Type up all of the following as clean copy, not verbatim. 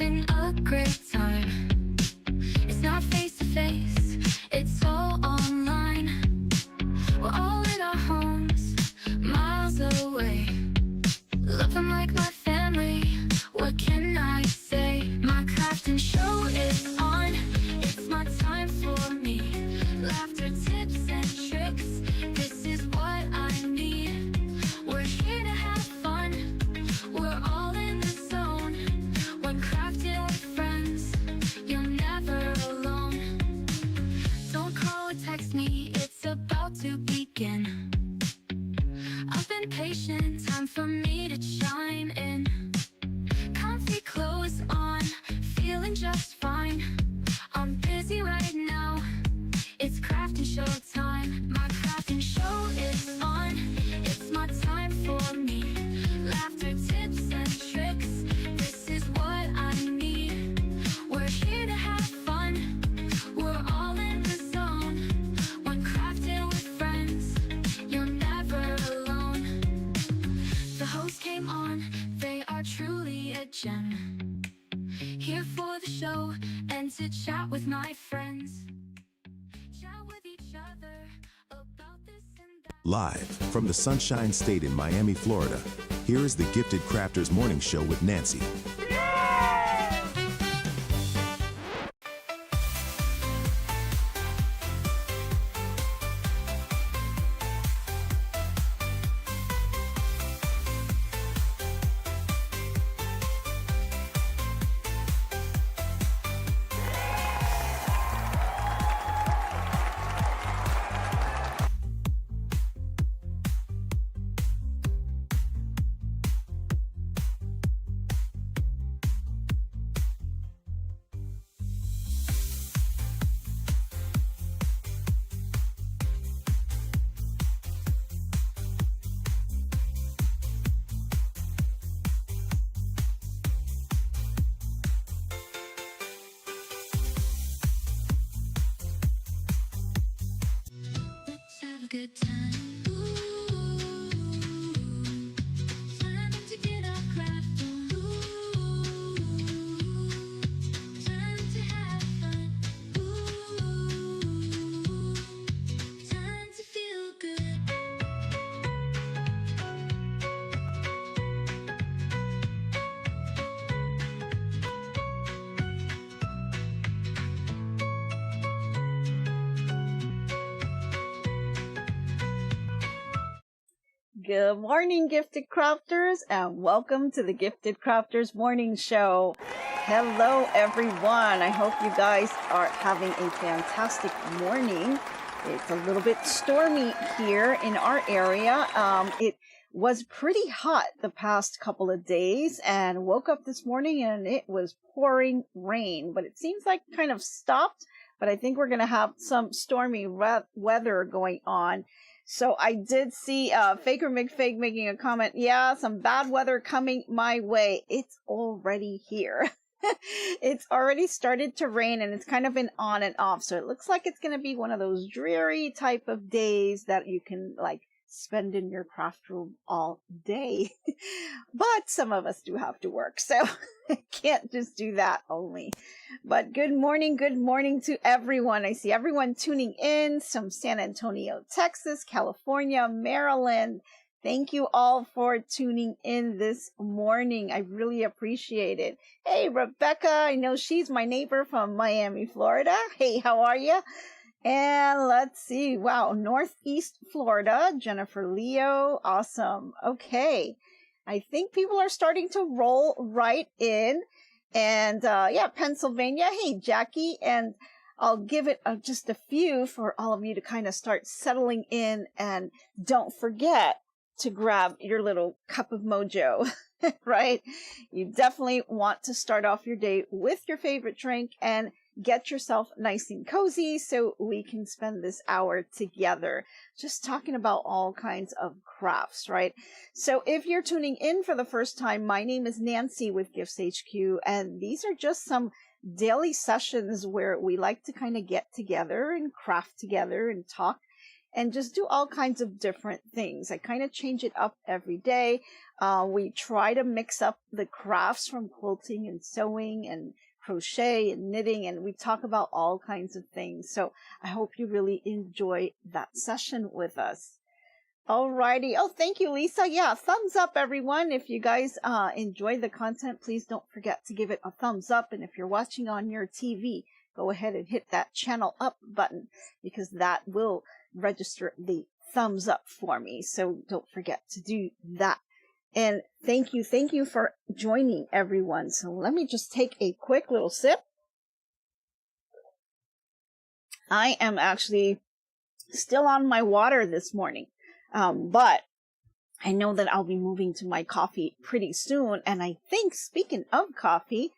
having a great time. It's not face to face, it's all online. We're all in our homes, miles away. Love them like my family, what can I say? My crafting show is on, it's my time for me. Laughter, tips and tricks, this is what I need. We're here to have fun, we're all in the zone. When crafting with friends, you're never alone. Don't call or text me, it's about to begin. I've been patient, time for me to chime in. Comfy clothes on, feeling just fine. I'm busy right now, it's crafting show time. My crafting show is on, it's my time for me. Laughter, tips and tricks, this is what I need. We're here to have fun, we're all in the zone. When crafting with friends, you're never alone. The host came on, they are truly a gem. Here for the show and to chat with my friends. Chat with each other about this and that. Live from the Sunshine State in Miami, Florida, here is the Gifted Crafters Morning Show with Nancy. Let's have a good time. Ooh, time to get our craft on. Ooh, time to have fun. Ooh, time to feel good. Good morning, Gifted Crafters, and welcome to the Gifted Crafters Morning Show. Hello, everyone. I hope you guys are having a fantastic morning. It's a little bit stormy here in our area. It was pretty hot the past couple of days, and woke up this morning and it was pouring rain, but it seems like it kind of stopped. But I think we're going to have some stormy weather going on. So I did see Faker McFake making a comment. Yeah, some bad weather coming my way. It's already here. It's already started to rain, and it's kind of been on and off. So it looks like it's going to be one of those dreary type of days that you can like spend in your craft room all day. But some of us do have to work, so can't just do that only. But good morning to everyone. I see everyone tuning in from San Antonio, Texas, California, Maryland. Thank you all for tuning in this morning. I really appreciate it. Hey, Rebecca, I know she's my neighbor from Miami, Florida. Hey, how are you? And let's see. Wow, Northeast Florida, Jennifer Leo. Awesome. Okay. I think people are starting to roll right in. And yeah, Pennsylvania. Hey, Jackie. And I'll give it just a few for all of you to kind of start settling in. And don't forget to grab your little cup of mojo, right? You definitely want to start off your day with your favorite drink and get yourself nice and cozy so we can spend this hour together just talking about all kinds of crafts, right? So if you're tuning in for the first time, my name is Nancy with GiftsHQ, and these are just some daily sessions where we like to kind of get together and craft together and talk and just do all kinds of different things. I kind of change it up every day. We try to mix up the crafts from quilting and sewing and crochet and knitting, and we talk about all kinds of things. So I hope you really enjoy that session with us. Alrighty. Oh, thank you, Lisa. Yeah, thumbs up, everyone. If you guys enjoy the content, please don't forget to give it a thumbs up. And if you're watching on your TV, go ahead and hit that channel up button, because that will register the thumbs up for me. So don't forget to do that. And thank you for joining, everyone. So let me just take a quick little sip. I am actually still on my water this morning. But I know that I'll be moving to my coffee pretty soon. And I think, speaking of coffee,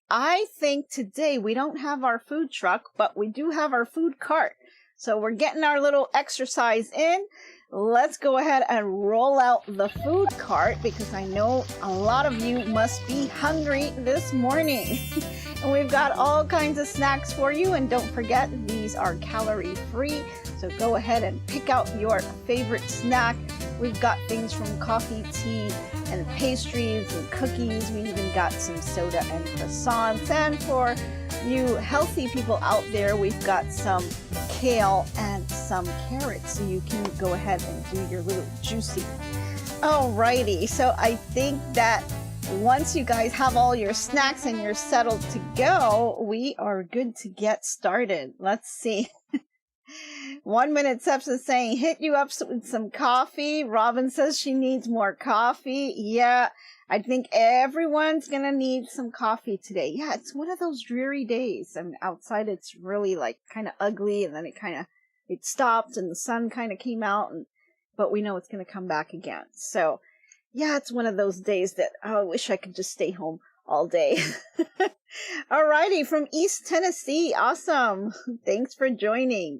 I think today we don't have our food truck, but we do have our food cart. So we're getting our little exercise in. Let's go ahead and roll out the food cart, because I know a lot of you must be hungry this morning. And we've got all kinds of snacks for you. And don't forget, these are calorie free. So go ahead and pick out your favorite snack. We've got things from coffee, tea, and pastries and cookies. We even got some soda and croissants. And for you healthy people out there, we've got some kale and some carrots. So you can go ahead and do your little juicy. Alrighty, so I think that once you guys have all your snacks and you're settled to go, we are good to get started. Let's see. 1 minute Steps is saying, hit you up with some coffee. Robin says she needs more coffee. Yeah, I think everyone's going to need some coffee today. Yeah, it's one of those dreary days. I mean, outside it's really like kind of ugly, and then it stopped and the sun kind of came out, but we know it's going to come back again. So yeah, it's one of those days that I wish I could just stay home all day. Alrighty, from East Tennessee. Awesome. Thanks for joining.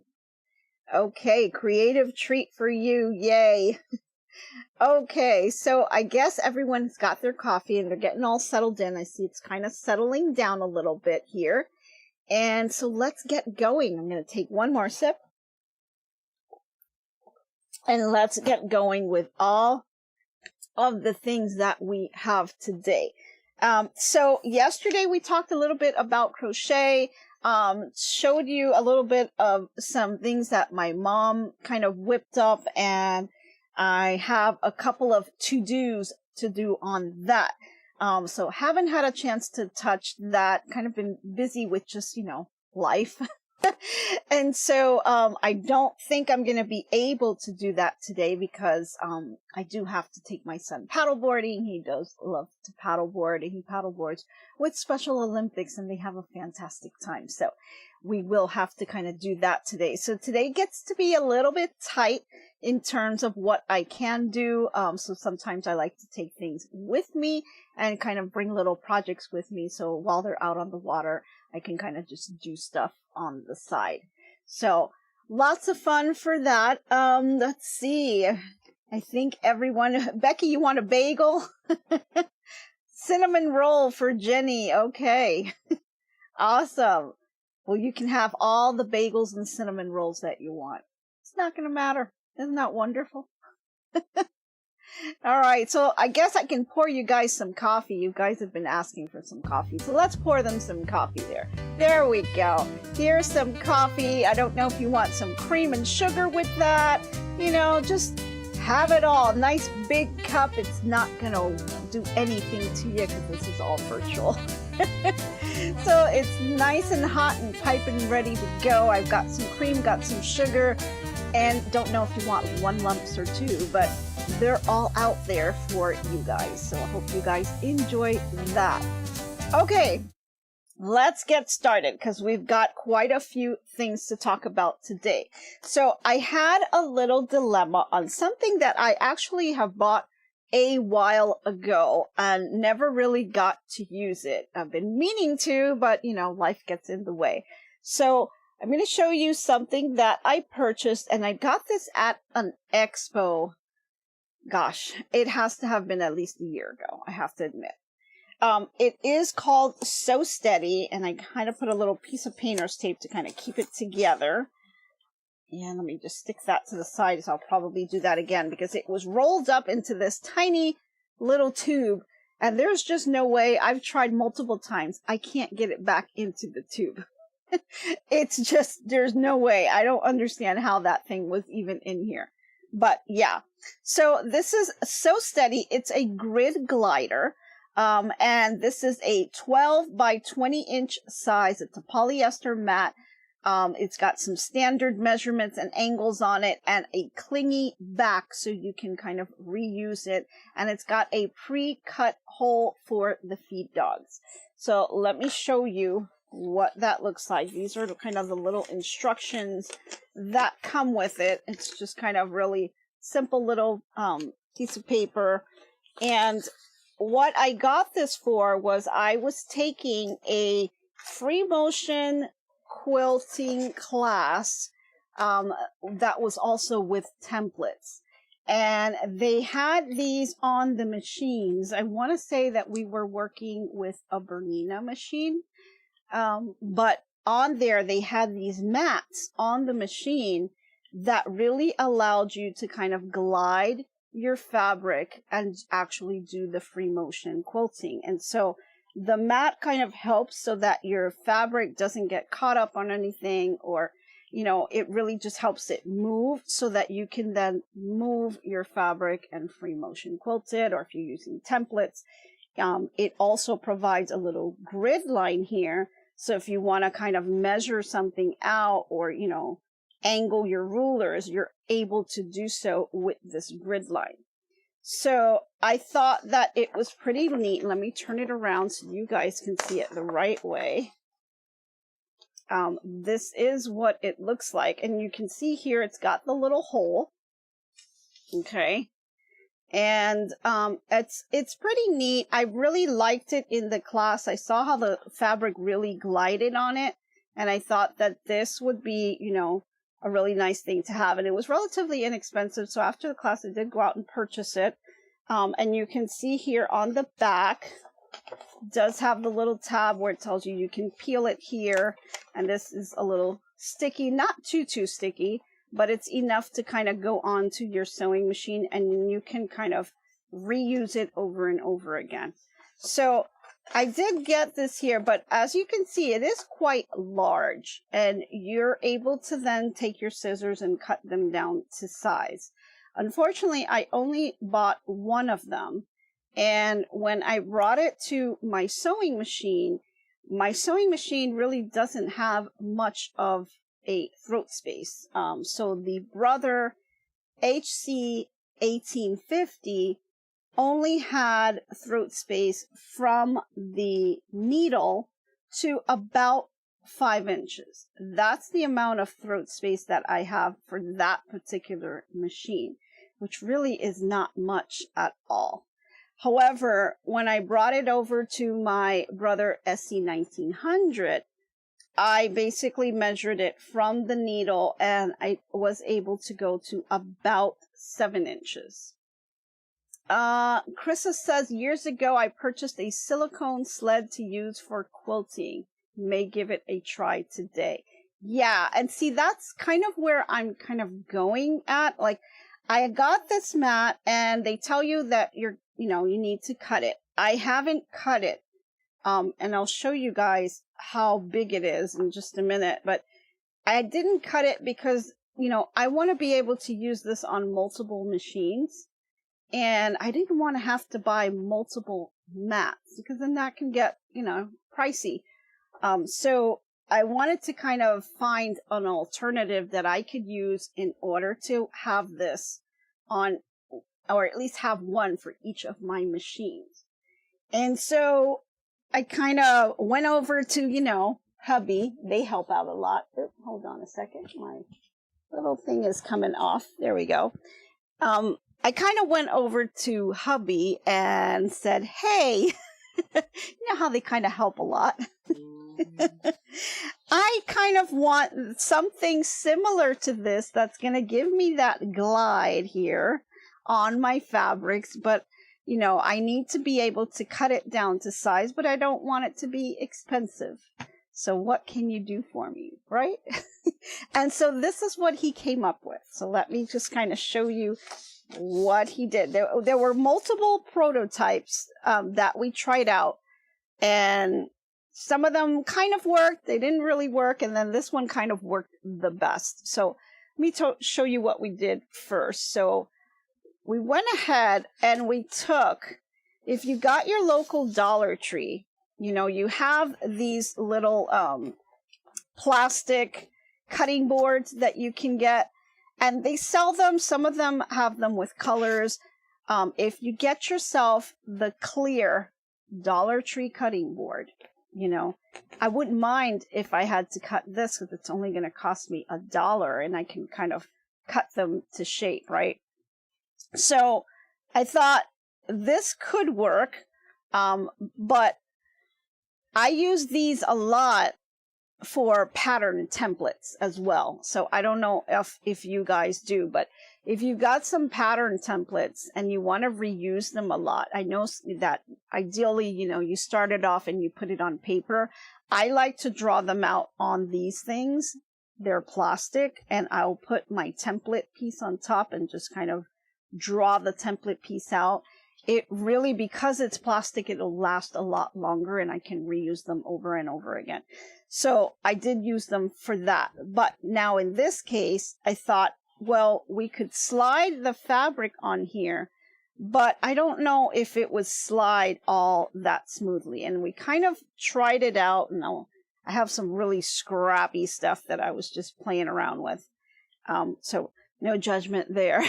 Okay, creative treat for you. Yay. Okay, so I guess everyone's got their coffee and they're getting all settled in. I see it's kind of settling down a little bit here. And so let's get going. I'm going to take one more sip. And let's get going with all of the things that we have today. So yesterday we talked a little bit about crochet. Showed you a little bit of some things that my mom kind of whipped up, and I have a couple of to-dos to do on that. So haven't had a chance to touch that, kind of been busy with just, life. And so, I don't think I'm going to be able to do that today, because, I do have to take my son paddleboarding. He does love to paddleboard, and he paddleboards with Special Olympics, and they have a fantastic time. So we will have to kind of do that today. So today gets to be a little bit tight in terms of what I can do. So sometimes I like to take things with me and kind of bring little projects with me. So while they're out on the water, I can kind of just do stuff on the side. So lots of fun for that. Let's see. I think everyone, Becky, you want a bagel? Cinnamon roll for Jenny. Okay. Awesome. Well, you can have all the bagels and cinnamon rolls that you want. It's not going to matter. Isn't that wonderful? All right, so I guess I can pour you guys some coffee. You guys have been asking for some coffee, so let's pour them some coffee there. There we go. Here's some coffee. I don't know if you want some cream and sugar with that. Just have it all. Nice big cup. It's not going to do anything to you because this is all virtual. So it's nice and hot and piping ready to go. I've got some cream, got some sugar, and don't know if you want 1 lumps or 2, but they're all out there for you guys. So I hope you guys enjoy that. Okay, let's get started, because we've got quite a few things to talk about today. So I had a little dilemma on something that I actually have bought a while ago and never really got to use it. I've been meaning to, but life gets in the way. So I'm going to show you something that I purchased, and I got this at an expo. Gosh, it has to have been at least a year ago, I have to admit. It is called So Steady, and I kind of put a little piece of painter's tape to kind of keep it together. And let me just stick that to the side, so I'll probably do that again because it was rolled up into this tiny little tube, and there's just no way. I've tried multiple times. I can't get it back into the tube. It's just, there's no way. I don't understand how that thing was even in here. But yeah, so this is So Steady. It's a grid glider. And this is a 12 by 20 inch size. It's a polyester mat. It's got some standard measurements and angles on it and a clingy back so you can kind of reuse it. And it's got a pre-cut hole for the feed dogs. So let me show you what that looks like. These are kind of the little instructions that come with it. It's just kind of really simple little piece of paper. And what I got this for was I was taking a free motion quilting class that was also with templates, and they had these on the machines. I want to say that we were working with a Bernina machine, but on there they had these mats on the machine that really allowed you to kind of glide your fabric and actually do the free motion quilting. And so the mat kind of helps so that your fabric doesn't get caught up on anything, or, you know, it really just helps it move so that you can then move your fabric and free motion quilt it. Or if you're using templates, it also provides a little grid line here. So if you want to kind of measure something out, or, you know, angle your rulers, you're able to do so with this grid line. So I thought that it was pretty neat. Let me turn it around so you guys can see it the right way. This is what it looks like. And you can see here it's got the little hole. Okay. And it's pretty neat. I really liked it in the class. I saw how the fabric really glided on it. And I thought that this would be, you know, a really nice thing to have. And it was relatively inexpensive. So after the class, I did go out and purchase it. And you can see here on the back, does have the little tab where it tells you can peel it here. And this is a little sticky, not too sticky, but it's enough to kind of go onto your sewing machine, and you can kind of reuse it over and over again. So I did get this here, but as you can see, it is quite large, and you're able to then take your scissors and cut them down to size. Unfortunately, I only bought one of them, and when I brought it to my sewing machine really doesn't have much of a throat space. So the Brother HC 1850 only had throat space from the needle to about 5 inches. That's the amount of throat space that I have for that particular machine, which really is not much at all. However, when I brought it over to my Brother SC 1900, I basically measured it from the needle, and I was able to go to about 7 inches. Krista says, years ago, I purchased a silicone sled to use for quilting. May give it a try today. Yeah, and see, that's kind of where I'm kind of going at. Like, I got this mat, and they tell you that you need to cut it. I haven't cut it. And I'll show you guys how big it is in just a minute. But I didn't cut it because, I want to be able to use this on multiple machines. And I didn't want to have to buy multiple mats because then that can get, pricey. So I wanted to kind of find an alternative that I could use in order to have this on, or at least have one for each of my machines. And so I kind of went over to, hubby. They help out a lot. Oh, hold on a second. My little thing is coming off. There we go. I kind of went over to hubby and said, hey, you know how they kind of help a lot. I kind of want something similar to this that's going to give me that glide here on my fabrics, but I need to be able to cut it down to size, but I don't want it to be expensive. So what can you do for me, right? And so this is what he came up with. So let me just kind of show you what he did. There were multiple prototypes that we tried out, and some of them kind of worked, they didn't really work, and then this one kind of worked the best. So let me show you what we did first. So we went ahead and we took, if you got your local Dollar Tree, you know, you have these little plastic cutting boards that you can get, and they sell them. Some of them have them with colors. If you get yourself the clear Dollar Tree cutting board, you know, I wouldn't mind if I had to cut this, because it's only going to cost me $1 and I can kind of cut them to shape, right? So I thought this could work, but I use these a lot for pattern templates as well. So I don't know if you guys do, but if you got some pattern templates and you want to reuse them a lot, I know that ideally, you know, you start it off and you put it on paper. I like to draw them out on these things. They're plastic, and I'll put my template piece on top and just kind of draw the template piece out. It really, because it's plastic, it'll last a lot longer, and I can reuse them over and over again. So I did use them for that. But now in this case, I thought, well, we could slide the fabric on here, but I don't know if it would slide all that smoothly. And we kind of tried it out. Now I have some really scrappy stuff that I was just playing around with. So no judgment there.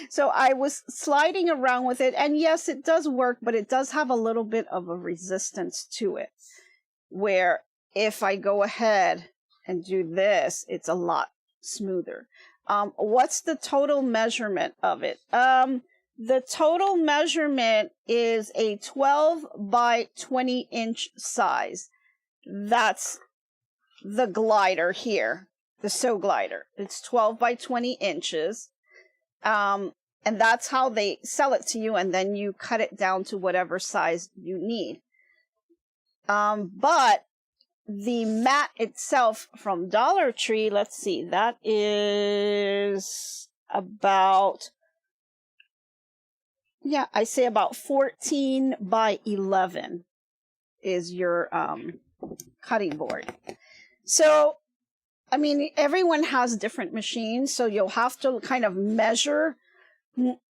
So I was sliding around with it, and yes, it does work, but it does have a little bit of a resistance to it, where if I go ahead and do this, it's a lot smoother. What's the total measurement of it? The total measurement is a 12 by 20 inch size. That's the glider here, the Sew Glider. It's 12 by 20 inches. And that's how they sell it to you, and then you cut it down to whatever size you need. But the mat itself from Dollar Tree, let's see, that is about, yeah, I say about 14 by 11 is your cutting board. So, I mean, everyone has different machines, so you'll have to kind of measure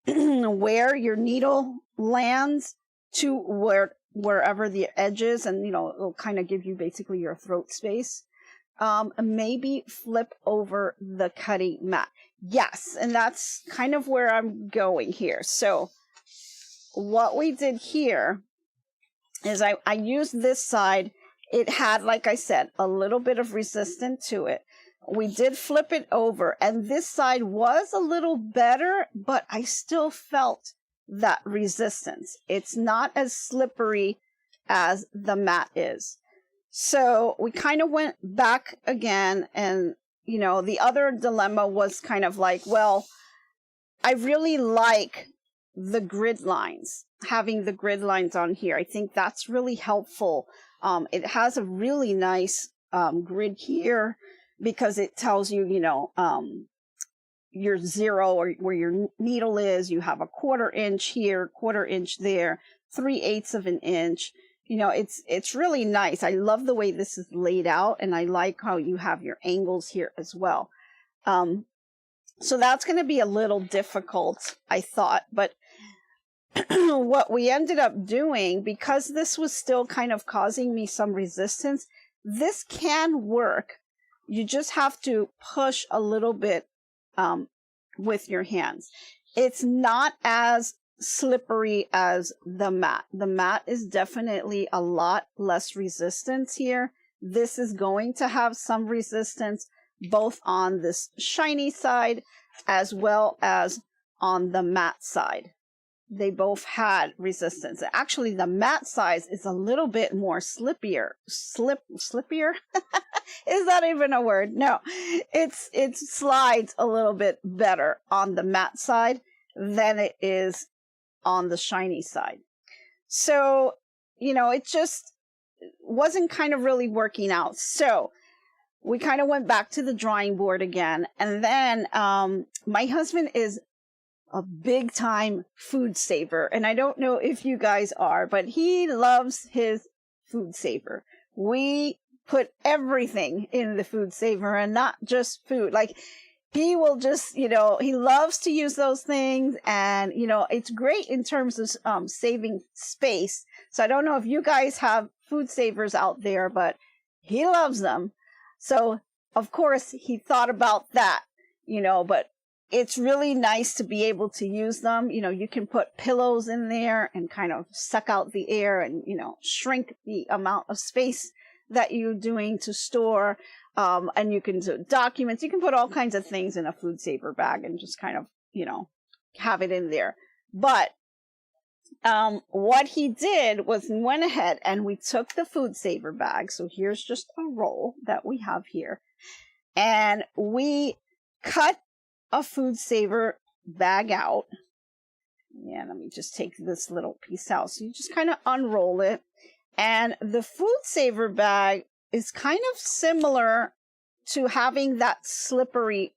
where your needle lands to wherever the edge is, and, you know, it'll kind of give you basically your throat space. Maybe flip over the cutting mat. Yes, and that's kind of where I'm going here. So what we did here is I used this side. It had, like I said, a little bit of resistance to it. We did flip it over, and this side was a little better, but I still felt that resistance. It's not as slippery as the mat is. So we kind of went back again, and, you know, the other dilemma was kind of like, well, I really like the grid lines, having the grid lines on here. I think that's really helpful. It has a really nice grid here, because it tells you, you know, your zero, or where your needle is. You have a 1/4 inch here, 1/4 inch there, 3/8 of an inch. You know, it's really nice. I love the way this is laid out, and I like how you have your angles here as well. So that's going to be a little difficult, I thought, but what we ended up doing, because this was still kind of causing me some resistance, this can work. You just have to push a little bit with your hands. It's not as slippery as the mat. The mat is definitely a lot less resistance here. This is going to have some resistance both on this shiny side as well as on the matte side. They both had resistance. Actually, the matte side is a little bit more slippier. Slippier? Is that even a word? No. It slides a little bit better on the matte side than it is on the shiny side. So, you know, it just, wasn't kind of really working out. So we kind of went back to the drawing board again. And then my husband is a big time food saver. And I don't know if you guys are, but he loves his food saver. We put everything in the food saver and not just food. Like he will just, he loves to use those things. And, it's great in terms of saving space. So I don't know if you guys have food savers out there, but he loves them. So, of course, he thought about that, but it's really nice to be able to use them. You can put pillows in there and kind of suck out the air and, shrink the amount of space that you're doing to store. And you can do documents. You can put all kinds of things in a food saver bag and just kind of, have it in there. But what he did was went ahead and we took the food saver bag. So here's just a roll that we have here. And we cut a food saver bag out. Yeah, let me just take this little piece out. So you just kind of unroll it. And the food saver bag is kind of similar to having that slippery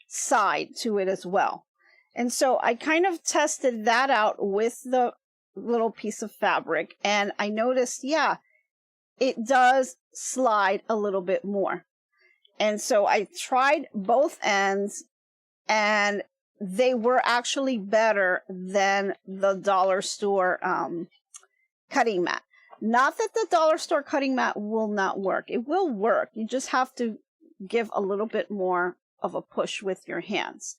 side to it as well. And so I kind of tested that out with the little piece of fabric. And I noticed, yeah, it does slide a little bit more. And so I tried both ends and they were actually better than the dollar store cutting mat. Not that the dollar store cutting mat will not work. It will work. You just have to give a little bit more of a push with your hands.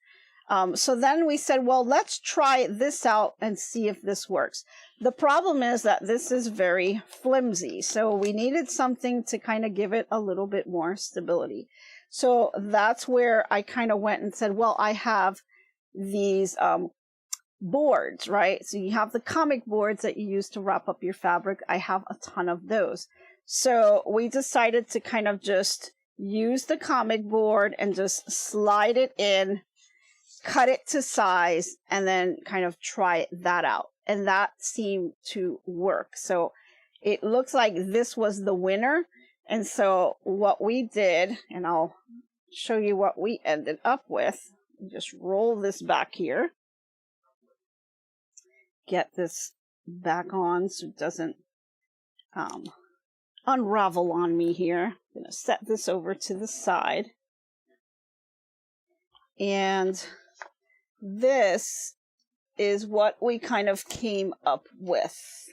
So then we said, well, let's try this out and see if this works. The problem is that this is very flimsy. So we needed something to kind of give it a little bit more stability. So that's where I kind of went and said, well, I have these boards, right? So you have the comic boards that you use to wrap up your fabric. I have a ton of those. So we decided to kind of just use the comic board and just slide it in, cut it to size, and then kind of try that out. And that seemed to work. So it looks like this was the winner. And so what we did, and I'll show you what we ended up with. Just roll this back here. Get this back on so it doesn't unravel on me here. I'm going to set this over to the side. And this is what we kind of came up with.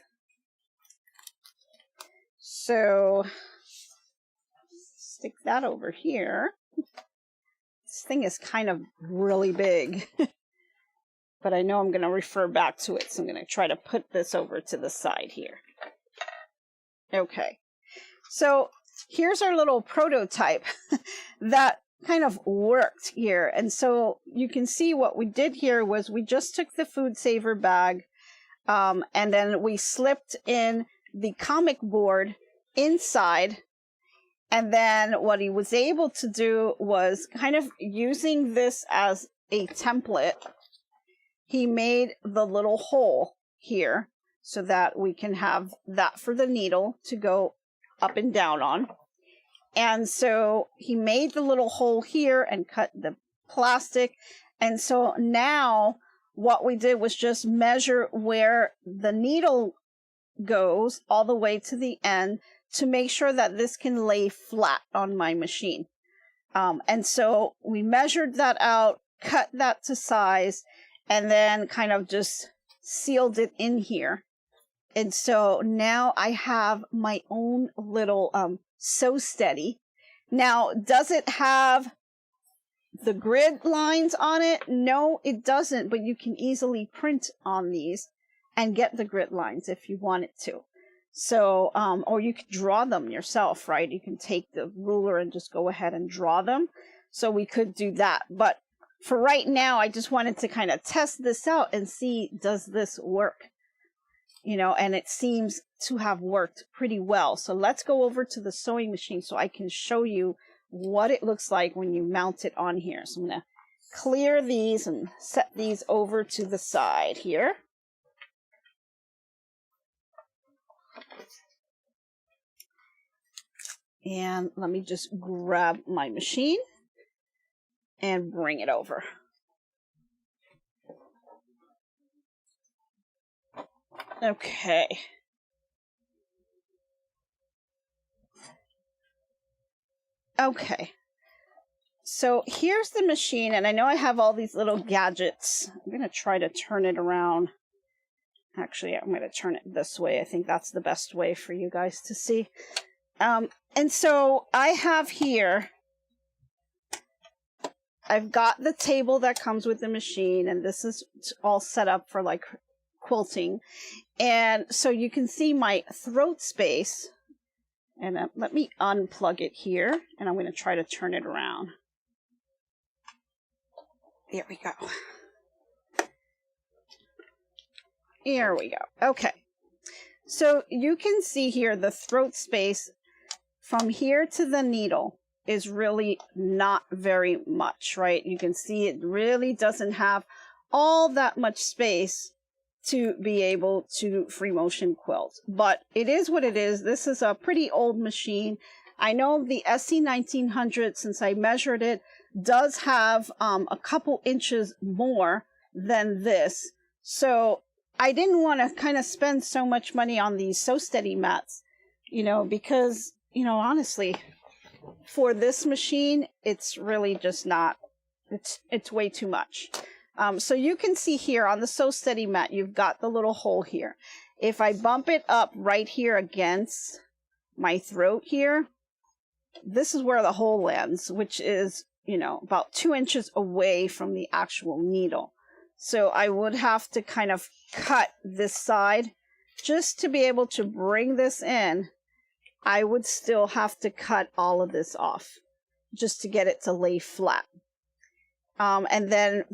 So stick that over here. This thing is kind of really big, but I know I'm going to refer back to it. So I'm going to try to put this over to the side here. Okay. So here's our little prototype that kind of worked here. And so you can see what we did here was we just took the food saver bag and then we slipped in the comic board inside. And then what he was able to do was kind of using this as a template. He made the little hole here so that we can have that for the needle to go up and down on. And so he made the little hole here and cut the plastic. And so now what we did was just measure where the needle goes all the way to the end to make sure that this can lay flat on my machine. And so we measured that out, cut that to size, and then kind of just sealed it in here. And so now I have my own little Sew Steady. Now, does it have the grid lines on it? No, it doesn't, but you can easily print on these and get the grid lines if you wanted to. So, or you could draw them yourself, right? You can take the ruler and just go ahead and draw them. So we could do that. But for right now, I just wanted to kind of test this out and see, does this work? And it seems to have worked pretty well. So let's go over to the sewing machine so I can show you what it looks like when you mount it on here. So I'm going to clear these and set these over to the side here. And let me just grab my machine and bring it over. Okay. Okay. So here's the machine, and I know I have all these little gadgets. I'm going to try to turn it around. Actually, I'm going to turn it this way. I think that's the best way for you guys to see. And so I have here, I've got the table that comes with the machine, and this is all set up for like quilting. And so you can see my throat space. And let me unplug it here, and I'm going to try to turn it around. There we go. Here we go. Okay. So you can see here the throat space from here to the needle is really not very much, right? You can see it really doesn't have all that much space to be able to free motion quilt, but it is what it is. This is a pretty old machine. I know the SC 1900, since I measured it, does have a couple inches more than this. So I didn't want to kind of spend so much money on these Sew Steady mats, you know, because, you know, honestly, for this machine, it's really just not, it's way too much. So you can see here on the Sew Steady mat, you've got the little hole here. If I bump it up right here against my throat here, this is where the hole lands, which is, you know, about 2 inches away from the actual needle. So I would have to kind of cut this side just to be able to bring this in. I would still have to cut all of this off just to get it to lay flat. And then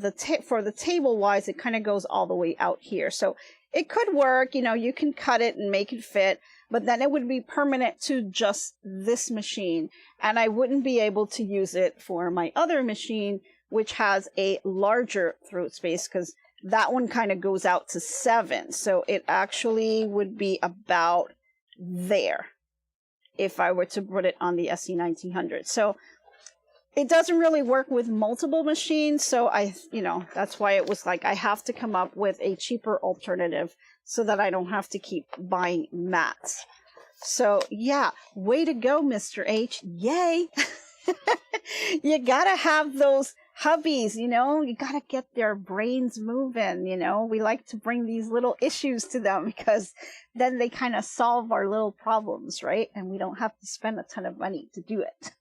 for the table wise, it kind of goes all the way out here. So it could work, you know, you can cut it and make it fit, but then it would be permanent to just this machine. And I wouldn't be able to use it for my other machine, which has a larger throat space, because that one kind of goes out to 7. So it actually would be about there if I were to put it on the SC 1900. So it doesn't really work with multiple machines, so you know, that's why it was like I have to come up with a cheaper alternative so that I don't have to keep buying mats. So yeah, way to go, Mr. H. Yay! You gotta have those hubbies, you know, you gotta get their brains moving, you know. We like to bring these little issues to them because then they kind of solve our little problems, right? And we don't have to spend a ton of money to do it.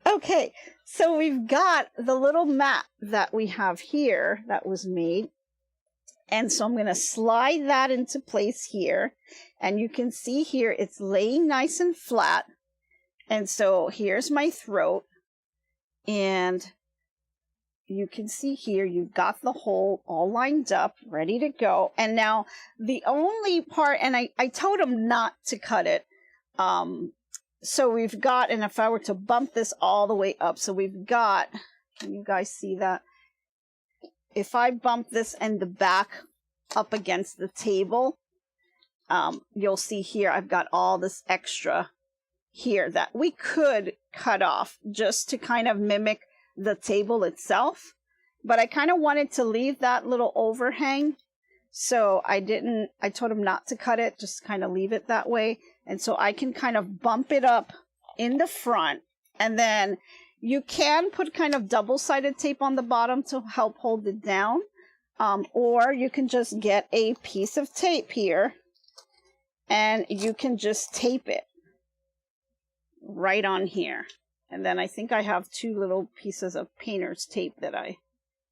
Okay, so we've got the little mat that we have here that was made. And so I'm going to slide that into place here. And you can see here it's laying nice and flat. And so here's my throat. And you can see here you've got the hole all lined up, ready to go. And now the only part, and I told him not to cut it. So we've got, and if I were to bump this all the way up, so we've got, can you guys see that? If I bump this and the back up against the table, you'll see here I've got all this extra here that we could cut off just to kind of mimic the table itself. But I kind of wanted to leave that little overhang. So I told him not to cut it, just kind of leave it that way. And so I can kind of bump it up in the front. And then you can put kind of double-sided tape on the bottom to help hold it down. Or you can just get a piece of tape here and you can just tape it right on here. And then I think I have 2 little pieces of painter's tape that I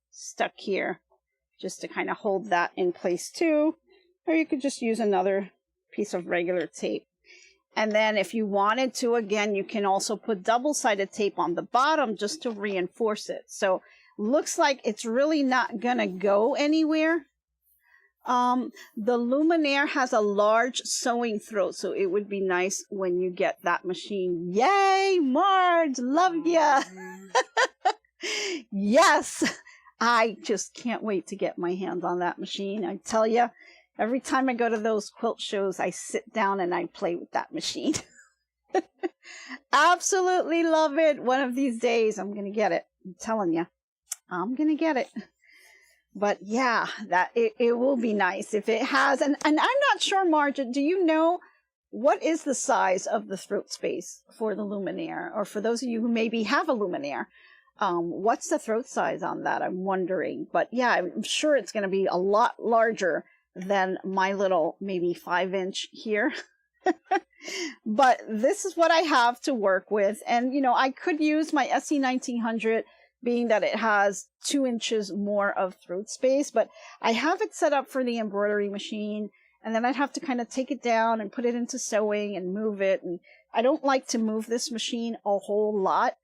stuck here just to kind of hold that in place too. Or you could just use another piece of regular tape. And then if you wanted to, again, you can also put double-sided tape on the bottom just to reinforce it. So looks like it's really not gonna go anywhere. The Luminaire has a large sewing throat, so it would be nice when you get that machine. Yay, Marge, love ya. Yes, I just can't wait to get my hands on that machine. I tell you, every time I go to those quilt shows, I sit down and I play with that machine. Absolutely love it. One of these days, I'm going to get it. I'm telling you, I'm going to get it. But yeah, that it will be nice if it has. And I'm not sure, Marja, do you know what is the size of the throat space for the luminaire? Or for those of you who maybe have a luminaire, what's the throat size on that? I'm wondering. But yeah, I'm sure it's going to be a lot larger than my little maybe 5-inch here. But this is what I have to work with. And, you know, I could use my SE 1900, being that it has 2 inches more of throat space, but I have it set up for the embroidery machine, and then I'd have to kind of take it down and put it into sewing and move it. And I don't like to move this machine a whole lot.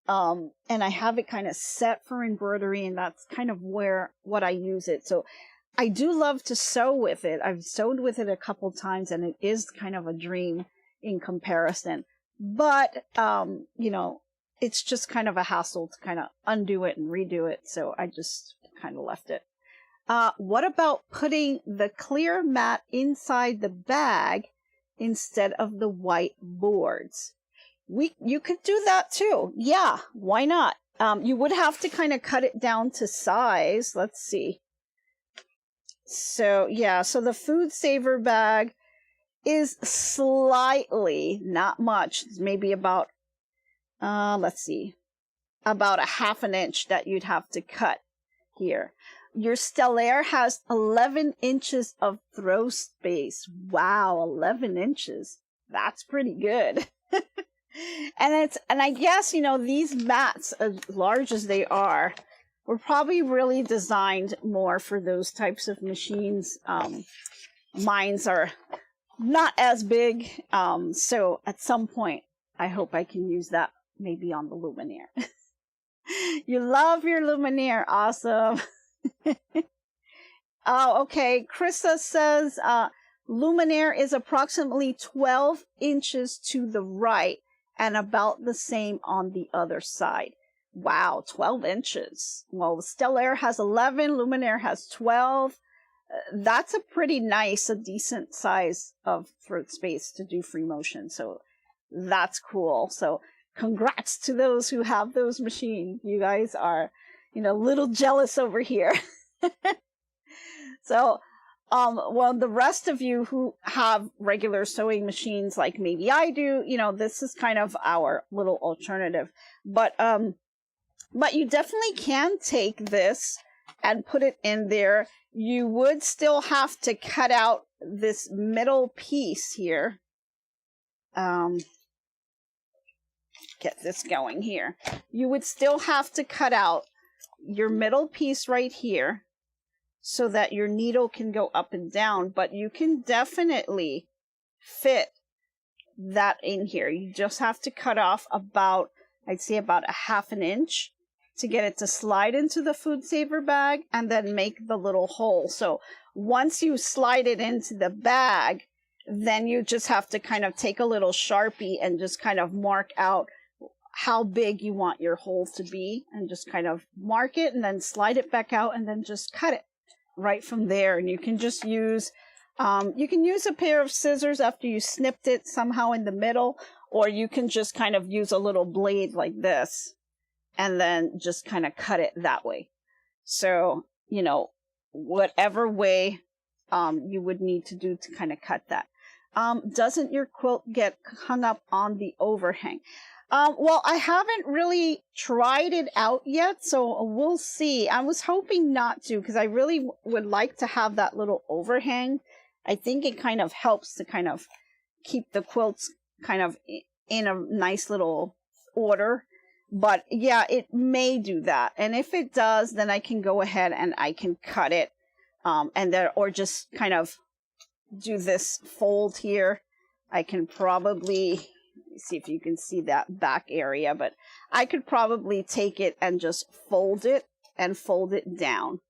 And I have it kind of set for embroidery, and that's kind of what I use it. So I do love to sew with it. I've sewed with it a couple times, and it is kind of a dream in comparison. But, you know, it's just kind of a hassle to kind of undo it and redo it. So I just kind of left it. What about putting the clear mat inside the bag instead of the white boards? You could do that too. Yeah, why not? You would have to kind of cut it down to size. Let's see. So yeah, so the food saver bag is slightly, not much, maybe about, let's see, about a 1/2 inch that you'd have to cut here. Your Stellaire has 11 inches of throw space. Wow, 11 inches. That's pretty good. And I guess, you know, these mats, as large as they are, were probably really designed more for those types of machines. Mine's are not as big. So at some point, I hope I can use that maybe on the luminaire. You love your luminaire. Awesome. Oh, okay. Krista says, luminaire is approximately 12 inches to the right and about the same on the other side. Wow, 12 inches. Well, Stellaire has 11, luminaire has 12. That's a pretty nice, a decent size of throat space to do free motion. So that's cool. So congrats to those who have those machines. You guys are, you know, a little jealous over here. So, well, the rest of you who have regular sewing machines like maybe I do, you know, this is kind of our little alternative. But you definitely can take this and put it in there. You would still have to cut out this middle piece here. Get this going here. You would still have to cut out your middle piece right here so that your needle can go up and down, but you can definitely fit that in here. You just have to cut off about, I'd say about a 1/2 inch to get it to slide into the food saver bag and then make the little hole. So once you slide it into the bag, then you just have to kind of take a little Sharpie and just kind of mark out how big you want your hole to be and just kind of mark it and then slide it back out and then just cut it right from there. And you can just use, you can use a pair of scissors after you snipped it somehow in the middle, or you can just kind of use a little blade like this and then just kind of cut it that way. So, you know, whatever way you would need to do to kind of cut that. Doesn't your quilt get hung up on the overhang? Well, I haven't really tried it out yet, so we'll see. I was hoping not to, because I really would like to have that little overhang. I think it kind of helps to kind of keep the quilts kind of in a nice little order. But yeah, it may do that. And if it does, then I can go ahead and I can cut it. And then, or just kind of do this fold here. I can probably, let me see if you can see that back area, but I could probably take it and just fold it and fold it down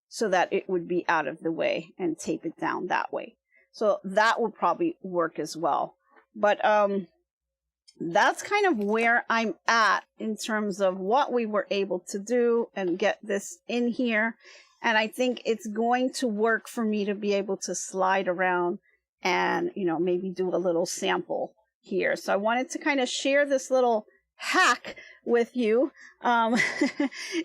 so that it would be out of the way and tape it down that way. So that would probably work as well. But that's kind of where I'm at in terms of what we were able to do and get this in here. And I think it's going to work for me to be able to slide around and, you know, maybe do a little sample here. So I wanted to kind of share this little hack with you.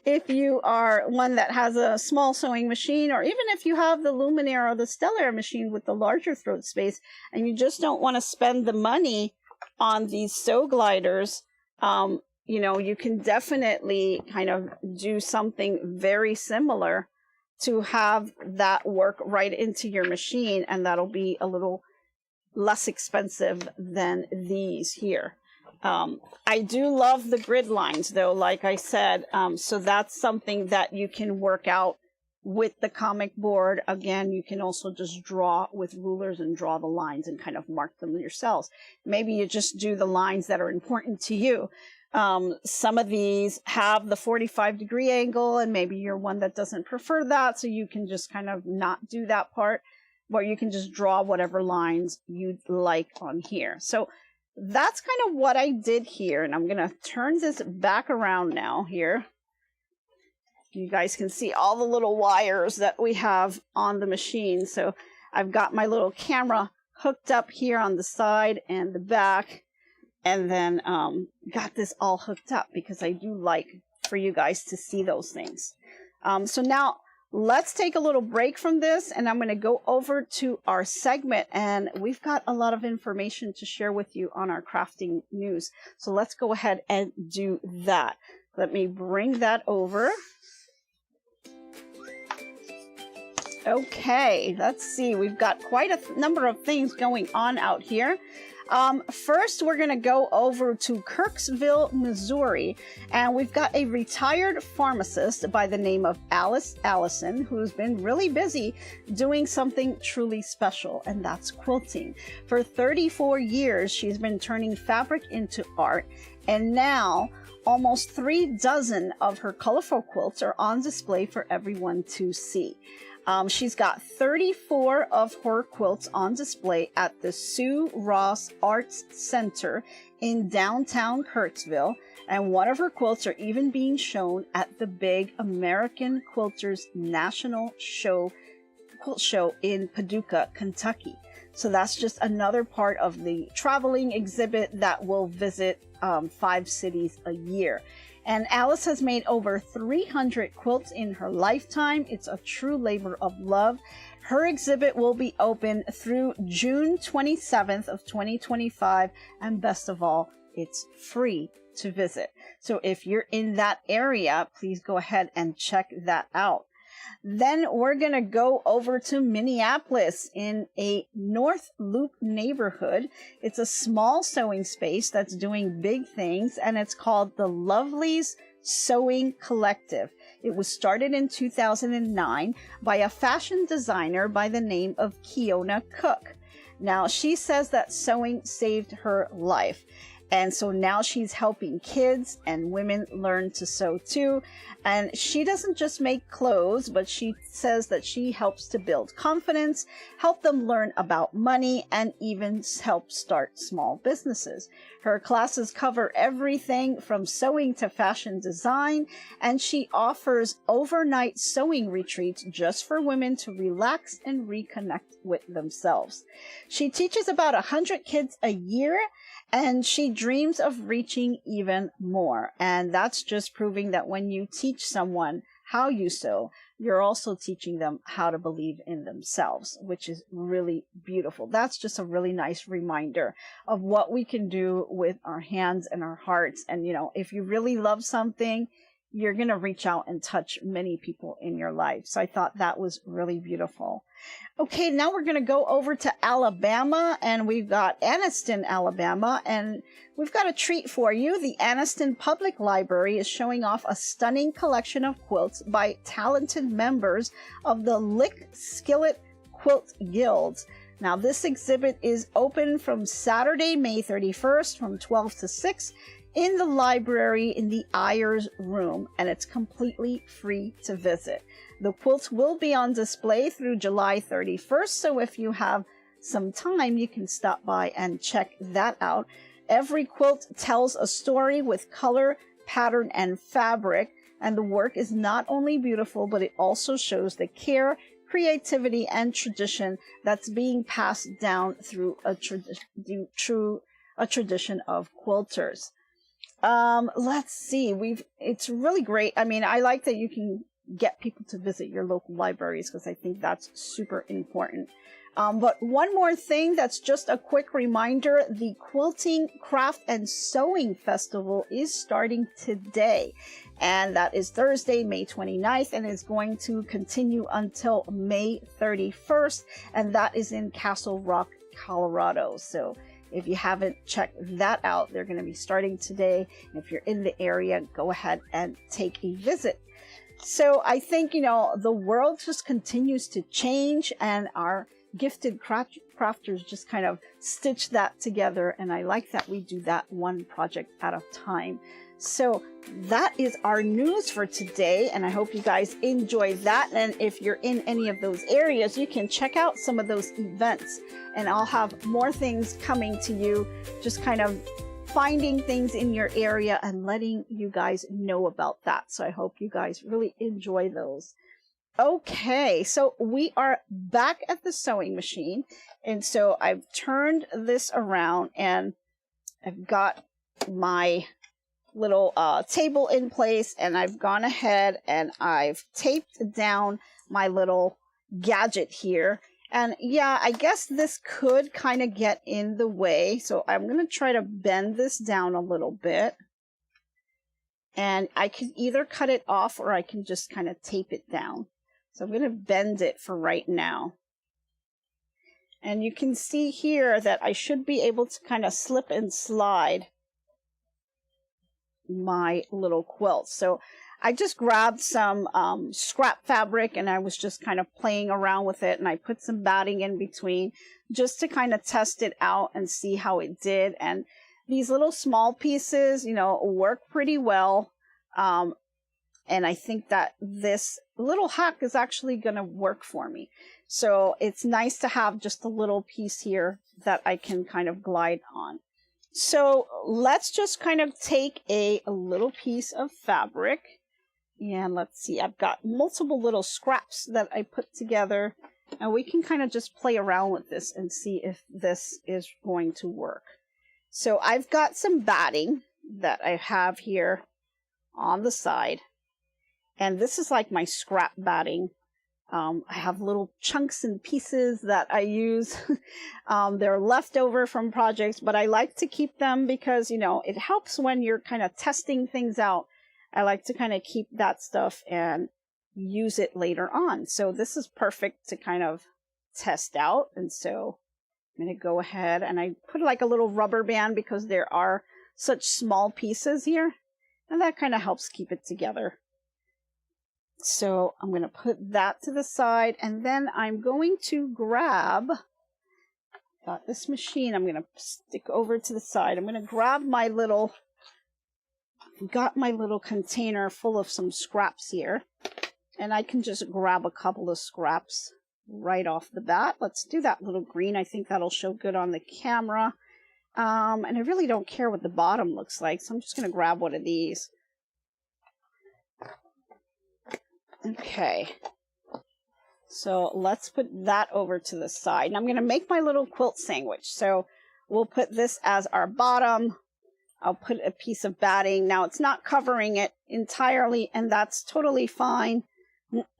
If you are one that has a small sewing machine, or even if you have the Luminaire or the Stellar machine with the larger throat space, and you just don't want to spend the money on these sew gliders, you know, you can definitely kind of do something very similar to have that work right into your machine, and that'll be a little less expensive than these here. I do love the grid lines though, like I said, so that's something that you can work out with the comic board. Again, you can also just draw with rulers and draw the lines and kind of mark them yourselves. Maybe you just do the lines that are important to you. Some of these have the 45-degree angle, and maybe you're one that doesn't prefer that, so you can just kind of not do that part, or you can just draw whatever lines you'd like on here. So that's kind of what I did here, and I'm going to turn this back around now here. You guys can see all the little wires that we have on the machine. So I've got my little camera hooked up here on the side and the back, and then got this all hooked up because I do like for you guys to see those things. So now let's take a little break from this, and I'm going to go over to our segment, and we've got a lot of information to share with you on our crafting news. So let's go ahead and do that. Let me bring that over. Okay, let's see. We've got quite a number of things going on out here. First, we're going to go over to Kirksville, Missouri, and we've got a retired pharmacist by the name of Alice Allison, who's been really busy doing something truly special, and that's quilting. For 34 years, she's been turning fabric into art, and now almost 36 of her colorful quilts are on display for everyone to see. She's got 34 of her quilts on display at the Sue Ross Arts Center in downtown Kirksville, and one of her quilts are even being shown at the big American Quilters National Quilt Show in Paducah, Kentucky. So that's just another part of the traveling exhibit that will visit 5 cities a year. And Alice has made over 300 quilts in her lifetime. It's a true labor of love. Her exhibit will be open through June 27th of 2025. And best of all, it's free to visit. So if you're in that area, please go ahead and check that out. Then we're going to go over to Minneapolis in a North Loop neighborhood. It's a small sewing space that's doing big things, and it's called the Lovelies Sewing Collective. It was started in 2009 by a fashion designer by the name of Kiona Cook. Now, she says that sewing saved her life. And so now she's helping kids and women learn to sew too. And she doesn't just make clothes, but she says that she helps to build confidence, help them learn about money, and even help start small businesses. Her classes cover everything from sewing to fashion design, and she offers overnight sewing retreats just for women to relax and reconnect with themselves. She teaches about 100 kids a year, and she dreams of reaching even more. And that's just proving that when you teach someone how you sew, you're also teaching them how to believe in themselves, which is really beautiful. That's just a really nice reminder of what we can do with our hands and our hearts. And, you know, if you really love something, you're going to reach out and touch many people in your life. So I thought that was really beautiful. Okay, now we're going to go over to Alabama, and we've got Anniston, Alabama, and we've got a treat for you. The Anniston Public Library is showing off a stunning collection of quilts by talented members of the Lick Skillet Quilt Guilds. Now, this exhibit is open from Saturday, May 31st from 12 to 6 in the library in the Ayers Room, and it's completely free to visit. The quilts will be on display through July 31st, so if you have some time, you can stop by and check that out. Every quilt tells a story with color, pattern, and fabric, and the work is not only beautiful, but it also shows the care, creativity, and tradition that's being passed down through a a tradition of quilters. Let's see. It's really great. I mean, I like that you can get people to visit your local libraries because I think that's super important. But one more thing that's just a quick reminder, the Quilting, Craft, and Sewing Festival is starting today. And that is Thursday, May 29th, and is going to continue until May 31st. And that is in Castle Rock, Colorado. So if you haven't checked that out, they're going to be starting today. And if you're in the area, go ahead and take a visit. So I think, the world just continues to change, and our gifted crafters just kind of stitch that together. And I like that we do that one project at a time. So that is our news for today, and I hope you guys enjoy that. And if you're in any of those areas, you can check out some of those events, and I'll have more things coming to you, just kind of finding things in your area and letting you guys know about that. So I hope you guys really enjoy those. Okay, so we are back at the sewing machine, and so I've turned this around, and I've got my little table in place, and I've gone ahead and I've taped down my little gadget here. And yeah, I guess this could kind of get in the way, so I'm going to try to bend this down a little bit. And I can either cut it off or I can just kind of tape it down. So I'm going to bend it for right now. And you can see here that I should be able to kind of slip and slide my little quilt. So I just grabbed some scrap fabric, and I was just kind of playing around with it, and I put some batting in between just to kind of test it out and see how it did. And these little small pieces, work pretty well. And I think that this little hack is actually going to work for me. So it's nice to have just a little piece here that I can kind of glide on. So let's just kind of take a little piece of fabric, and let's see, I've got multiple little scraps that I put together, and we can kind of just play around with this and see if this is going to work. So I've got some batting that I have here on the side, and this is like my scrap batting. I have little chunks and pieces that I use. They're left over from projects, but I like to keep them because, it helps when you're kind of testing things out. I like to kind of keep that stuff and use it later on. So this is perfect to kind of test out. And so I'm going to go ahead and I put like a little rubber band because there are such small pieces here, and that kind of helps keep it together. So I'm going to put that to the side, and then I'm going to got this machine, I'm going to stick over to the side. I'm going to grab my little container full of some scraps here, and I can just grab a couple of scraps right off the bat. Let's do that little green. I think that'll show good on the camera. And I really don't care what the bottom looks like, so I'm just going to grab one of these. Okay, so let's put that over to the side. And I'm going to make my little quilt sandwich. So we'll put this as our bottom. I'll put a piece of batting. Now it's not covering it entirely, and that's totally fine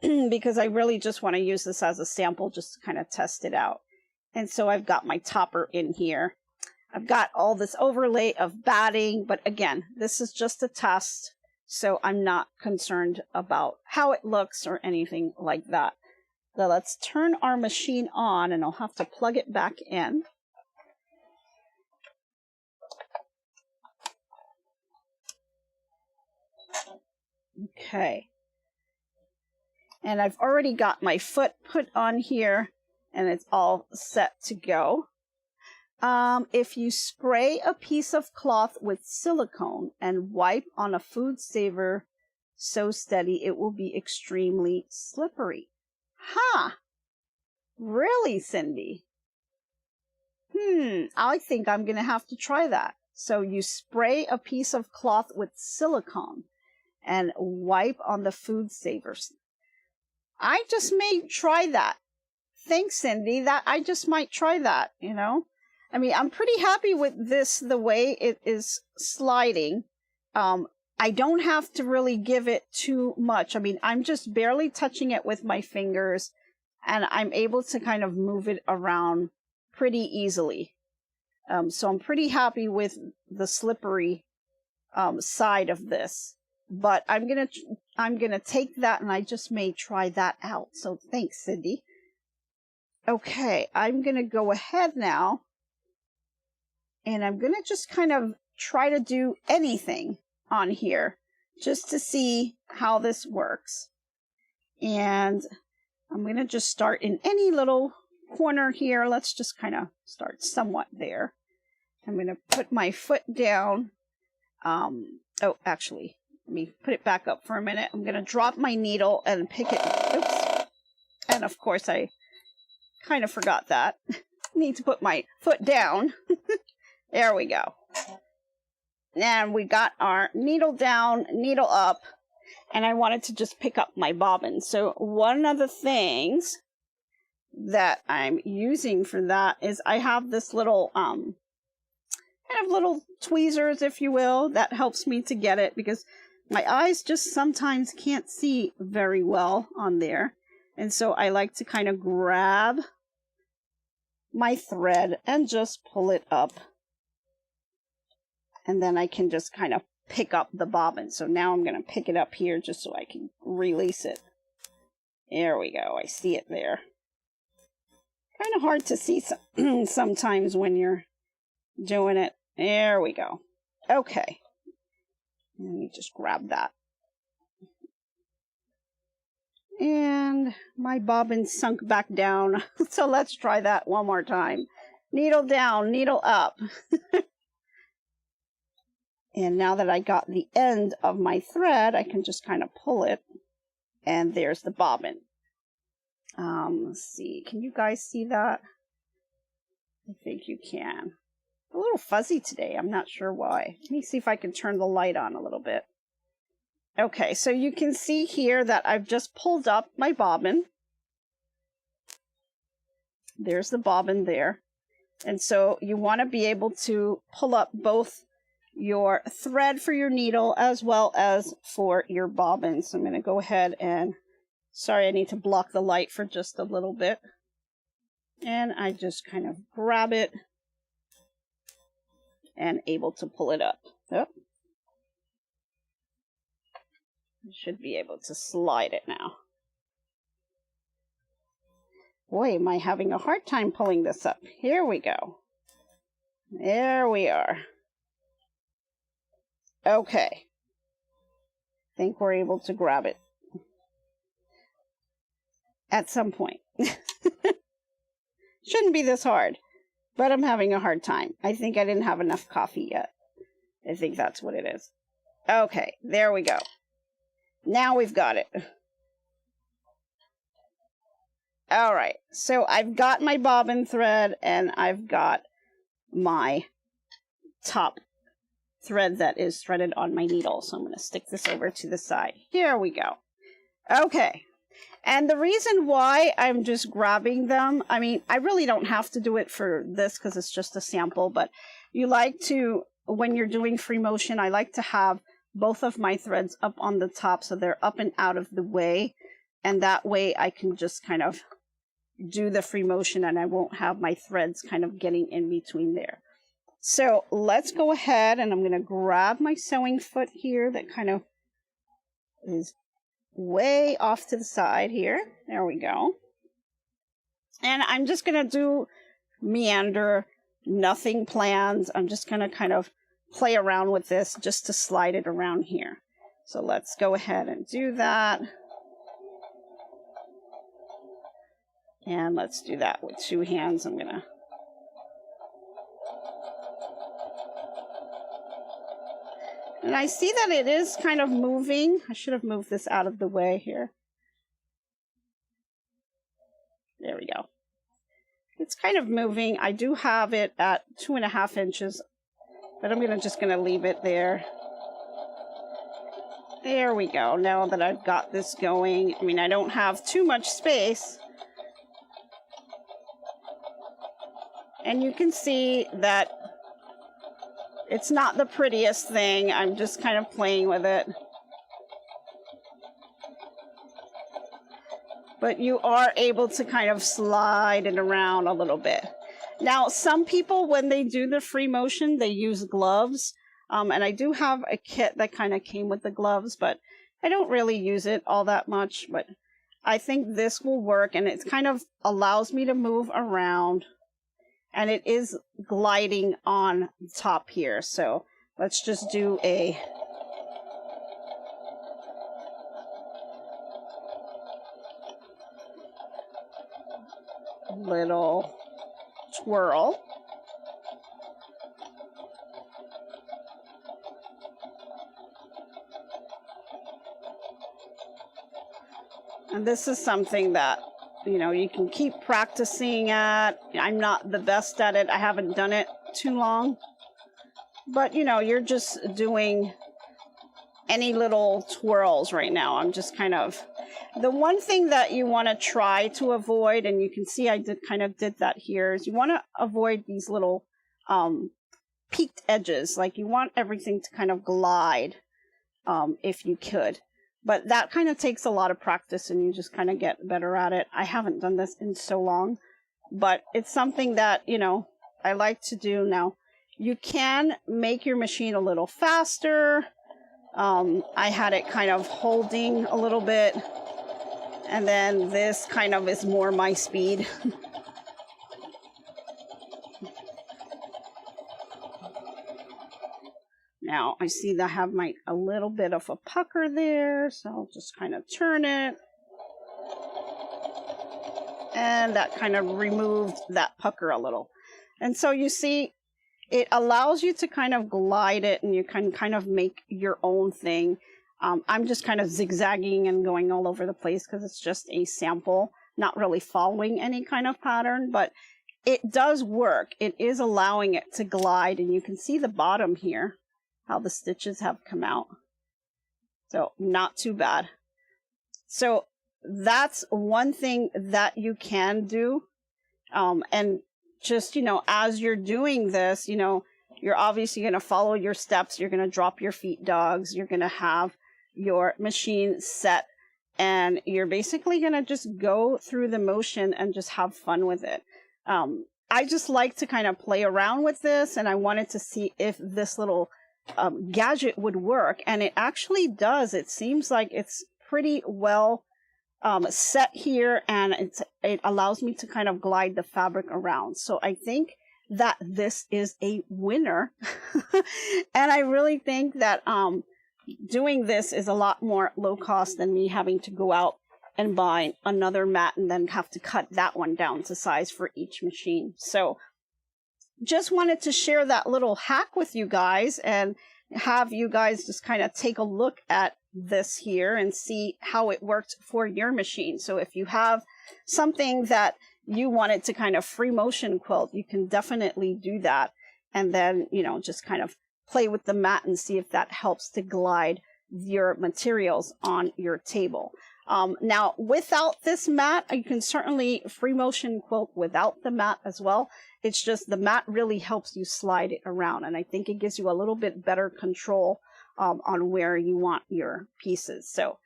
because I really just want to use this as a sample just to kind of test it out. And so I've got my topper in here. I've got all this overlay of batting, but again, this is just a test. So I'm not concerned about how it looks or anything like that. So let's turn our machine on, and I'll have to plug it back in. Okay. And I've already got my foot put on here, and it's all set to go. If you spray a piece of cloth with silicone and wipe on a food saver so steady, it will be extremely slippery. Huh. Really, Cindy? I think I'm going to have to try that. So you spray a piece of cloth with silicone and wipe on the food savers. I just may try that. Thanks, Cindy. I just might try that, I mean, I'm pretty happy with this, the way it is sliding. I don't have to really give it too much. I mean, I'm just barely touching it with my fingers, and I'm able to kind of move it around pretty easily. So I'm pretty happy with the slippery side of this. But I'm gonna take that, and I just may try that out. So thanks, Cindy. Okay, I'm gonna go ahead now, and I'm gonna just kind of try to do anything on here just to see how this works. And I'm going to just start in any little corner here. Let's just kind of start somewhat there. I'm going to put my foot down. Oh, actually, let me put it back up for a minute. I'm going to drop my needle and pick it. Oops. And of course, I kind of forgot that. Need to put my foot down. There we go. And we got our needle down, needle up, and I wanted to just pick up my bobbin. So one of the things that I'm using for that is I have this little, kind of little tweezers, if you will, that helps me to get it, because my eyes just sometimes can't see very well on there. And so I like to kind of grab my thread and just pull it up. And then I can just kind of pick up the bobbin. So now I'm going to pick it up here just so I can release it. There we go. I see it there. Kind of hard to see sometimes when you're doing it. There we go. Okay. Let me just grab that. And my bobbin sunk back down. So let's try that one more time. Needle down, needle up. And now that I got the end of my thread, I can just kind of pull it. And there's the bobbin. Let's see. Can you guys see that? I think you can. A little fuzzy today. I'm not sure why. Let me see if I can turn the light on a little bit. Okay, so you can see here that I've just pulled up my bobbin. There's the bobbin there. And so you want to be able to pull up both your thread for your needle as well as for your bobbin. So I'm going to go ahead and, sorry, I need to block the light for just a little bit. And I just kind of grab it and able to pull it up. Yep. I should be able to slide it now. Boy, am I having a hard time pulling this up. Here we go. There we are. Okay. I think we're able to grab it at some point. Shouldn't be this hard, but I'm having a hard time. I think I didn't have enough coffee yet. I think that's what it is. Okay, there we go. Now we've got it. All right, so I've got my bobbin thread and I've got my top thread that is threaded on my needle. So I'm going to stick this over to the side. Here we go. Okay. And the reason why I'm just grabbing them, I mean, I really don't have to do it for this because it's just a sample, but you like to, when you're doing free motion, I like to have both of my threads up on the top so they're up and out of the way. And that way I can just kind of do the free motion and I won't have my threads kind of getting in between there. So let's go ahead and I'm going to grab my sewing foot here that kind of is way off to the side here. There we go. And I'm just going to do meander, nothing planned. I'm just going to kind of play around with this just to slide it around here. So let's go ahead and do that. And let's do that with two hands. I'm going to and I see that it is kind of moving. I should have moved this out of the way here. There we go. It's kind of moving. I do have it at 2.5 inches, but I'm just going to leave it there. There we go. Now that I've got this going, I mean, I don't have too much space. And you can see that it's not the prettiest thing. I'm just kind of playing with it. But you are able to kind of slide it around a little bit. Now, some people, when they do the free motion, they use gloves. And I do have a kit that kind of came with the gloves, but I don't really use it all that much. But I think this will work, and it kind of allows me to move around. And it is gliding on top here. So let's just do a little twirl. And this is something that, you know, you can keep practicing at. I'm not the best at it. I haven't done it too long. But, you know, you're just doing any little twirls right now. I'm just kind of... The one thing that you want to try to avoid, and you can see I did that here, is you want to avoid these little peaked edges. Like, you want everything to kind of glide if you could. But that kind of takes a lot of practice, and you just kind of get better at it. I haven't done this in so long, but it's something that, you know, I like to do now. You can make your machine a little faster. I had it kind of holding a little bit, and then this kind of is more my speed. Now, I see that I have a little bit of a pucker there, so I'll just kind of turn it. And that kind of removed that pucker a little. And so you see, it allows you to kind of glide it, and you can kind of make your own thing. I'm just kind of zigzagging and going all over the place because it's just a sample, not really following any kind of pattern, but it does work. It is allowing it to glide, and you can see the bottom here, how the stitches have come out. So not too bad. So that's one thing that you can do. And just, you know, as you're doing this, you know, you're obviously going to follow your steps. You're going to drop your feet dogs. You're going to have your machine set, and you're basically going to just go through the motion and just have fun with it. I just like to kind of play around with this, and I wanted to see if this little gadget would work, and it actually does. It seems like it's pretty well set here, and it allows me to kind of glide the fabric around. So I think that this is a winner. And I really think that doing this is a lot more low cost than me having to go out and buy another mat and then have to cut that one down to size for each machine. So just wanted to share that little hack with you guys and have you guys just kind of take a look at this here and see how it worked for your machine. So if you have something that you wanted to kind of free motion quilt, you can definitely do that. And then, you know, just kind of play with the mat and see if that helps to glide your materials on your table. Now, without this mat, you can certainly free motion quilt without the mat as well. It's just the mat really helps you slide it around, and I think it gives you a little bit better control on where you want your pieces. So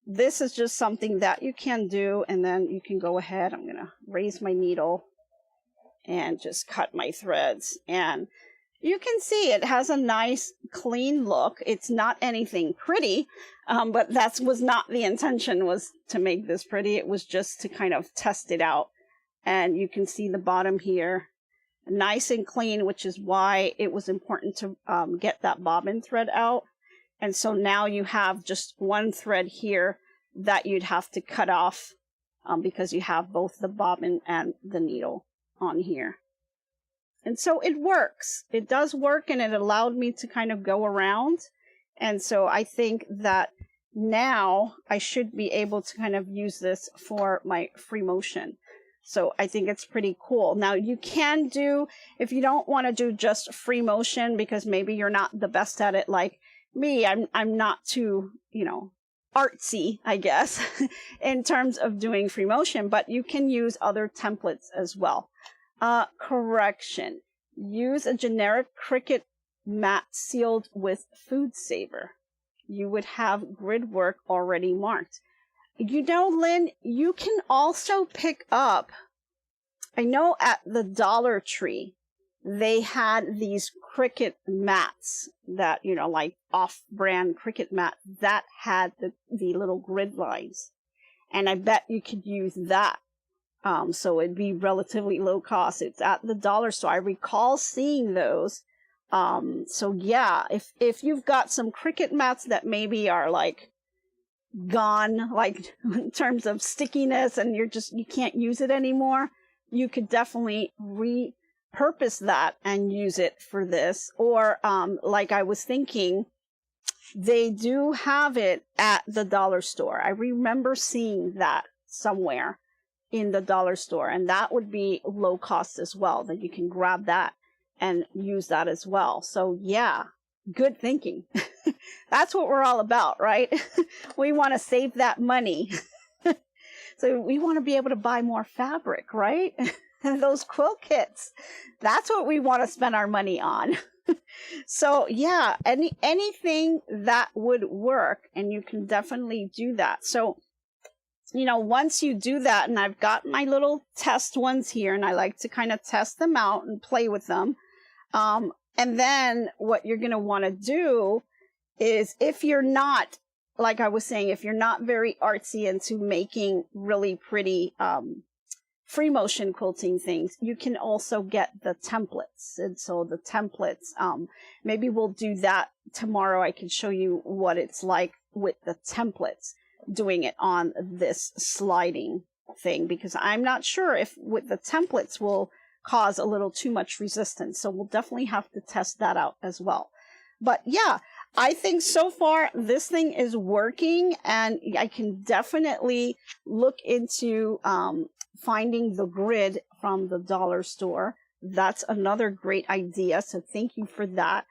this is just something that you can do, and then you can go ahead. I'm going to raise my needle and just cut my threads, and you can see it has a nice clean look. It's not anything pretty, but that was not the intention, was to make this pretty. It was just to kind of test it out. And you can see the bottom here, nice and clean, which is why it was important to get that bobbin thread out. And so now you have just one thread here that you'd have to cut off because you have both the bobbin and the needle on here. And so it works. It does work, and it allowed me to kind of go around. And so I think that now I should be able to kind of use this for my free motion. So I think it's pretty cool. Now you can do, if you don't want to do just free motion because maybe you're not the best at it like me, I'm not too, you know, artsy, I guess, in terms of doing free motion, but you can use other templates as well. Correction. Use a generic Cricut mat sealed with Food Saver. You would have grid work already marked. You know, Lynn, you can also pick up, I know at the Dollar Tree, they had these Cricut mats that, you know, like off-brand Cricut mat that had the little grid lines. And I bet you could use that. So it'd be relatively low cost. It's at the dollar store. I recall seeing those. So yeah, if you've got some Cricut mats that maybe are like gone, like in terms of stickiness, and you can't use it anymore, you could definitely repurpose that and use it for this. Or like I was thinking, they do have it at the dollar store. I remember seeing that somewhere in the dollar store, and that would be low cost as well, that you can grab that and use that as well. So yeah, good thinking. That's what we're all about, right? We want to save that money. So we want to be able to buy more fabric, right? And those quilt kits, that's what we want to spend our money on. So yeah, anything that would work, and you can definitely do that. So, you know, once you do that, and I've got my little test ones here, and I like to kind of test them out and play with them. And then what you're going to want to do is, if you're not, like I was saying, if you're not very artsy into making really pretty free motion quilting things, you can also get the templates. And so the templates, maybe we'll do that tomorrow. I can show you what it's like with the templates, doing it on this sliding thing, because I'm not sure if with the templates will cause a little too much resistance. So we'll definitely have to test that out as well. But yeah, I think so far this thing is working, and I can definitely look into finding the grid from the dollar store. That's another great idea. So thank you for that.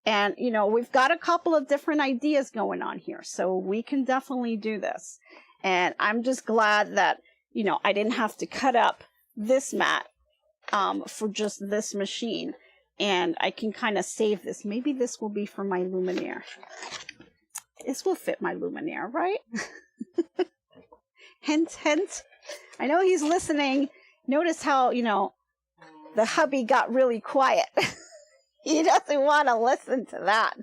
And, you know, we've got a couple of different ideas going on here, so we can definitely do this. And I'm just glad that, you know, I didn't have to cut up this mat for just this machine. And I can kind of save this. Maybe this will be for my luminaire. This will fit my luminaire, right? Hint, hint. I know he's listening. Notice how, you know, the hubby got really quiet. He doesn't want to listen to that.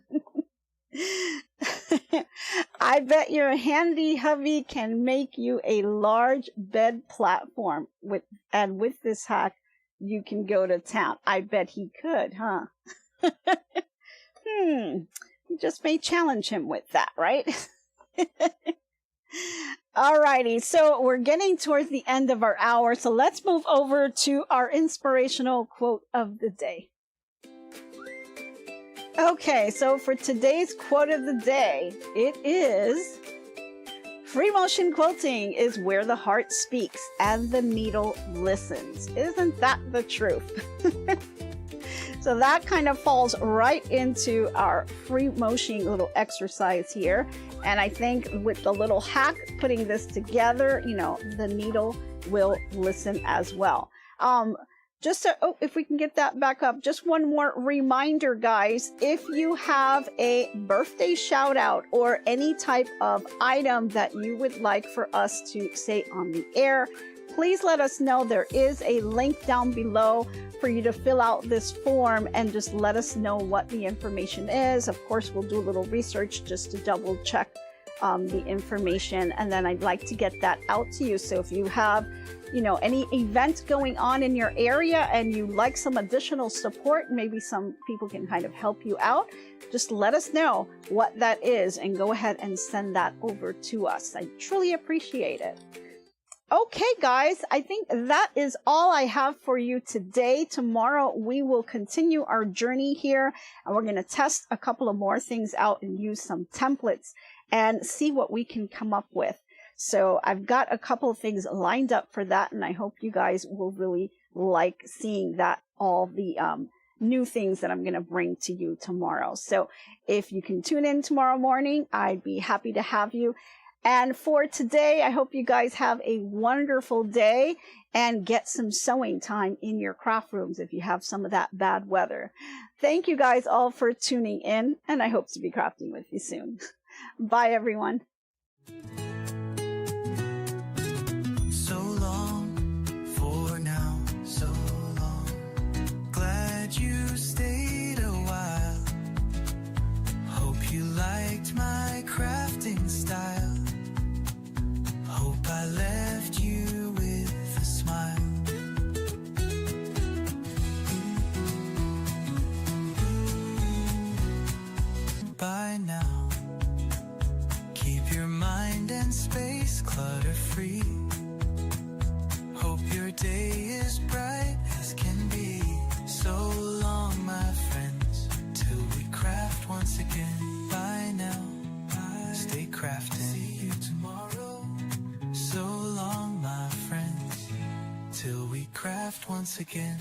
I bet your handy hubby can make you a large bed platform with this hack. You can go to town. I bet he could, huh? You just may challenge him with that, right? Alrighty, so we're getting towards the end of our hour, so let's move over to our inspirational quote of the day. Okay, so for today's quote of the day, it is: free motion quilting is where the heart speaks and the needle listens. Isn't that the truth? So that kind of falls right into our free motion little exercise here. And I think with the little hack, putting this together, you know, the needle will listen as well. If we can get that back up, just one more reminder, guys. If you have a birthday shout out or any type of item that you would like for us to say on the air, please let us know. There is a link down below for you to fill out this form and just let us know what the information is. Of course, we'll do a little research just to double check the information, and then I'd like to get that out to you. So if you have, you know, any event going on in your area and you like some additional support, maybe some people can kind of help you out, just let us know what that is and go ahead and send that over to us. I truly appreciate it. Okay, guys, I think that is all I have for you today. Tomorrow, we will continue our journey here, and we're going to test a couple of more things out and use some templates and see what we can come up with. So I've got a couple of things lined up for that, and I hope you guys will really like seeing that, all the new things that I'm going to bring to you tomorrow. So if you can tune in tomorrow morning, I'd be happy to have you. And for today, I hope you guys have a wonderful day and get some sewing time in your craft rooms if you have some of that bad weather. Thank you guys all for tuning in, and I hope to be crafting with you soon. Bye, everyone. So long for now, so long. Glad you stayed a while. Hope you liked my crafting style. Hope I left you with a smile. By now, keep your mind and space clutter-free. Hope your day is bright as can be. So long, my friends, till we craft once again. Bye now, stay crafting. See you tomorrow. So long, my friends, till we craft once again.